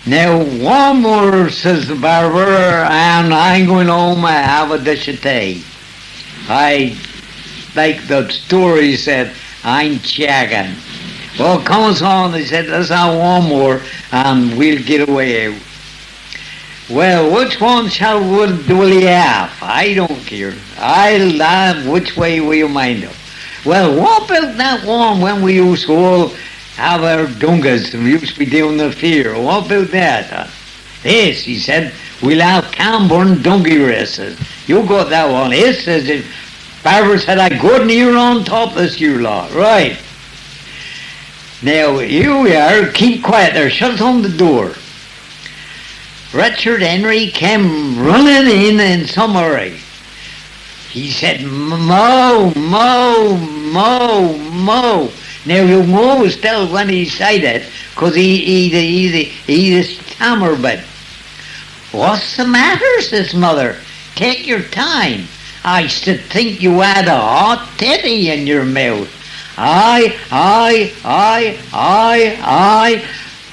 Now, one more, says the barber, and I'm going home and have a dish of tea. I, like the story said, I'm chagging. Well, comes on, they said, let's have one more, and we'll get away out. Well, which one will you have? I don't care. I'll have which way will you mind them. Well, what about that one when we used to all have our dungas and we used to be down the fair? What about that? Yes, he said, we'll have Camborne donkey races. You got that one. Yes, says it. Barber said, I couldn't hear on top this year, lot. Right. Now, here we are. Keep quiet there. Shut on the door. Richard Henry came running in some hurry. He said, Mo, Mo, Mo, Mo. Now, you always tell when he said it, because he's a stammer bit. What's the matter, says mother? Take your time. I should think you had a hot teddy in your mouth. Aye.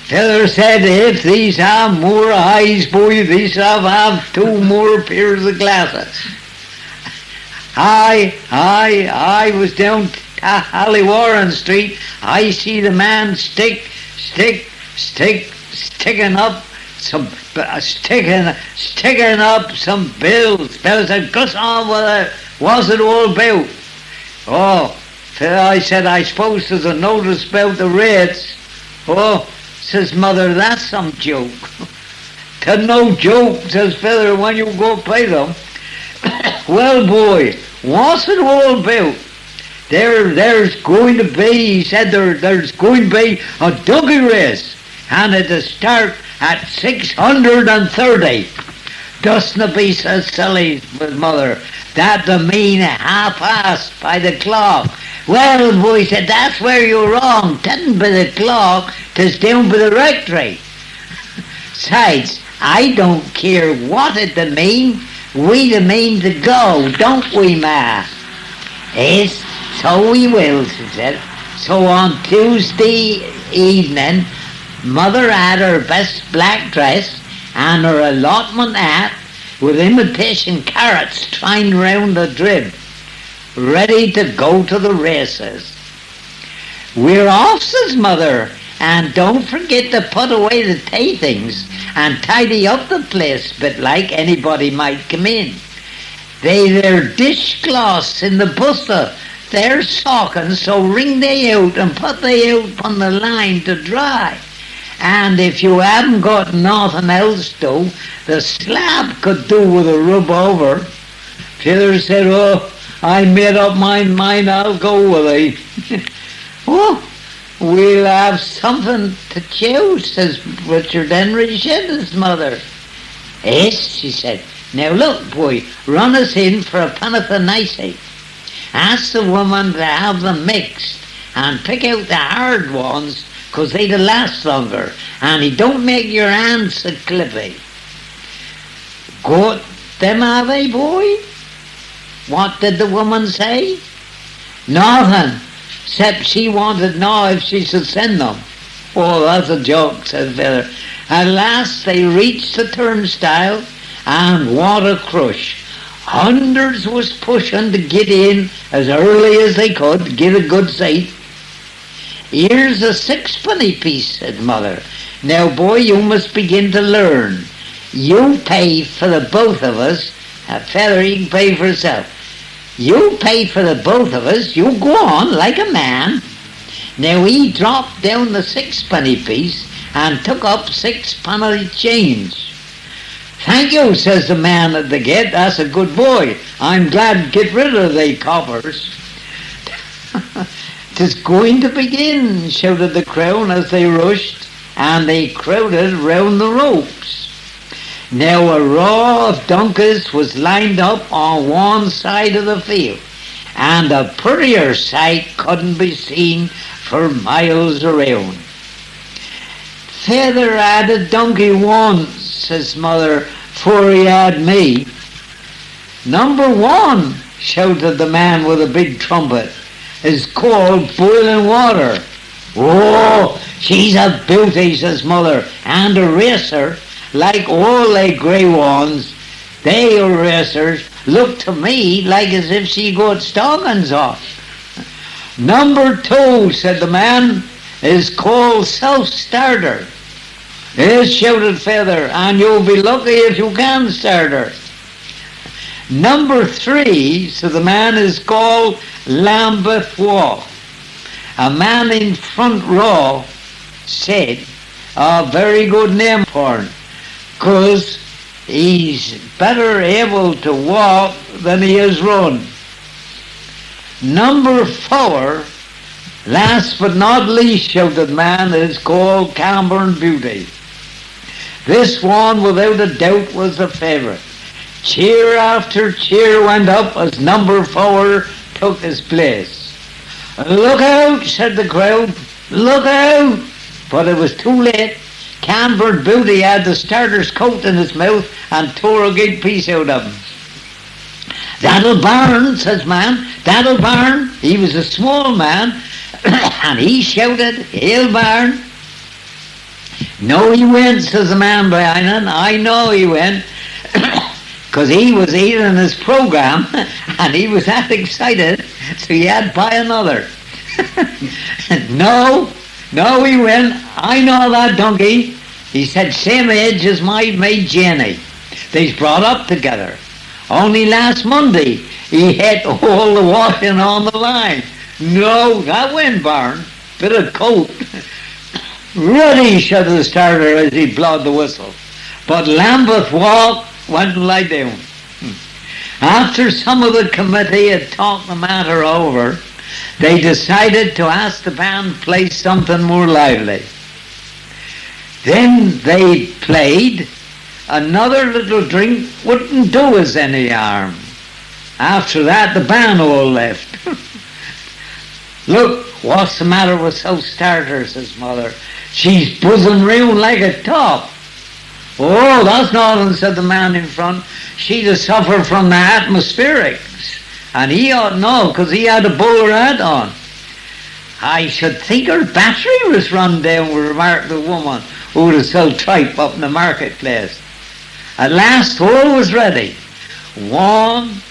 Feather said, if these have more eyes, boy, these have 2 more pairs of glasses. I was down Hallywarren Street. I see the man sticking up some bills. Fellas said, "Gus on with it. What's it all about?" Oh, I said, I suppose there's a notice about the rates. Oh, says mother, that's some joke. "'Tis no joke," says Feather, "when you go pay them." "Well, boy, what's it all about?" There's going to be, he said, there's going to be a donkey race, and it'll start at 630. "Doesn't it be so silly," with mother, "that the mean 1/2 by the clock?" "Well, boy," said, "that's where you're wrong. 'Tisn't by the clock, 'tis down by the rectory." "Sides, I don't care what it mean. We mean to go, don't we, ma?" "Yes, so we will," she said. So on Tuesday evening, mother had her best black dress and her allotment hat with imitation carrots twined round the drib, ready to go to the races. "We're off," says mother, "and don't forget to put away the tea things and tidy up the place, but like anybody might come in. They're dishcloths in the buster. They're soaking, so wring they out and put they out on the line to dry. And if you haven't got nothing else to, the slab could do with a rub over." Feather said, "Oh, I made up my mind I'll go with it." "Oh, we'll have something to chew," says Richard Henry, said his mother. "Yes," she said. "Now look, boy, run us in for a penn'orth of nicety. Ask the woman to have them mixed, and pick out the hard ones, 'cause they'd last longer, and he don't make your hands so clippy." "Got them, have they, boy?" "What did the woman say?" "Nothing, 'cept she wanted to know if she should send them." "Oh, that's a joke," said Feather. At last they reached the turnstile, and what a crush. Hundreds was pushing to get in as early as they could, get a good seat. "Here's a 6-penny piece," said mother. "Now, boy, you must begin to learn. You pay for the both of us." Feather, he can pay for himself. "You pay for the both of us. You go on like a man." Now he dropped down the 6-penny piece and took up 6-penny change. "Thank you," says the man at the gate. "That's a good boy. I'm glad to get rid of the coppers." "'Tis going to begin," shouted the crowd as they rushed, and they crowded round the ropes. Now a row of donkeys was lined up on one side of the field, and a prettier sight couldn't be seen for miles around. "Feather had a donkey once," says mother, "'fore he had me." "Number 1, shouted the man with a big trumpet, "is called boiling water." "Oh," She's a beauty, says mother, and a racer, like all they grey ones. They are racers, look to me like as if she got stockings off. Number 2, said the man, is called self-starter. Yes, shouted Feather, and you'll be lucky if you can start her. Number 3, said the man, is called Lambeth Walk. A man in front row said, a very good name for him, because he's better able to walk than he is run. Number 4, last but not least, shouted the man, is called Camborne Beauty. This one, without a doubt, was the favourite. Cheer after cheer went up as number 4 took his place. Look out, said the crowd, look out! But it was too late. Camborne Beauty had the starter's coat in his mouth and tore a good piece out of him. That'll burn, says man, that'll burn. He was a small man, and he shouted, he'll burn. No, he went, says the man behind him. I know he went, because he was eating his programme, and he was that excited, so he had to buy another. No, he went. I know that donkey. He said, same age as my mate Jenny. They's brought up together. Only last Monday, he hit all the washing on the line. No, that went burn. Bit of coat. Ready, shouted the starter as he blowed the whistle. But Lambeth Walk went and lie down. After some of the committee had talked the matter over, they decided to ask the band to play something more lively. Then they played Another Little Drink Wouldn't Do Us Any Harm. After that, the band all left. Look, what's the matter with self-starter, says mother. She's buzzing round like a top. Oh, that's nothing, said the man in front. She'd have suffered from the atmospherics. And he ought to know, because he had a bowler hat on. I should think her battery was run down, remarked the woman who would have sold tripe up in the marketplace. At last, all was ready. 1,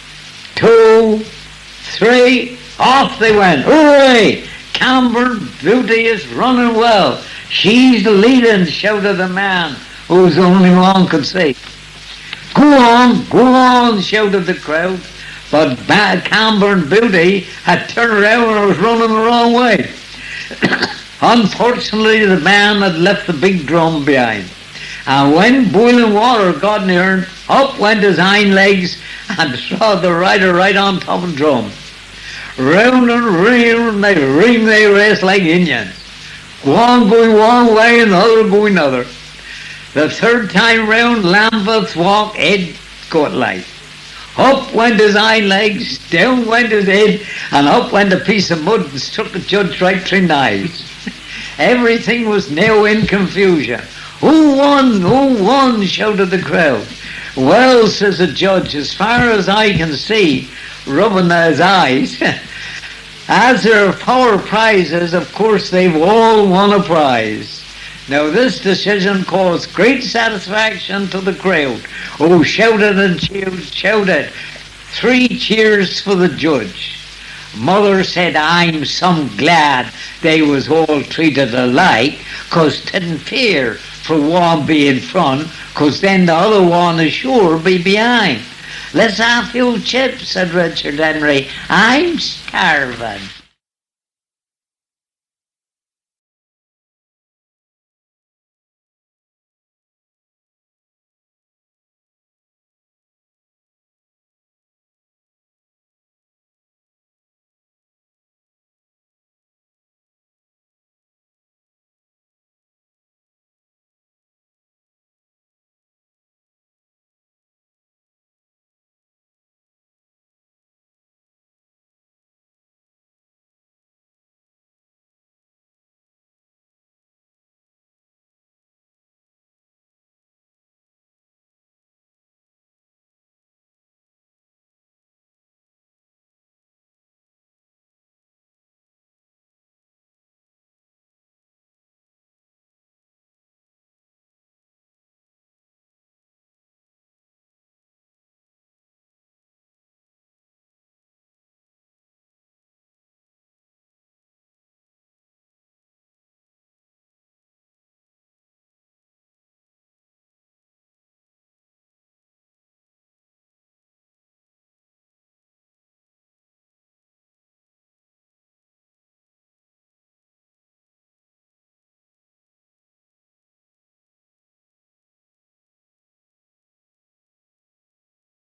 2, 3, off they went. Hooray! Camborne Beauty is running well. She's the leading, shouted the man who was the only one could see. Go on, shouted the crowd. But Camborne Beauty had turned around and was running the wrong way. Unfortunately, the man had left the big drum behind. And when boiling water got near him, up went his hind legs and threw the rider right on top of the drum. Round and round they raced like Indians. One going one way and the other going another. The third time round, Lambeth Walk head got light. Up went his hind legs, down went his head, and up went a piece of mud and struck the judge right between the eyes. Everything was now in confusion. Who won, shouted the crowd. Well, says the judge, as far as I can see, rubbing his eyes, as there are 4 prizes, of course they've all won a prize. Now this decision caused great satisfaction to the crowd, who shouted and shouted. 3 cheers for the judge. Mother said, I'm some glad they was all treated alike, 'cause didn't fear for one be in front, 'cause then the other one is sure be behind. Let's have a few chips, said Richard Henry. I'm starving.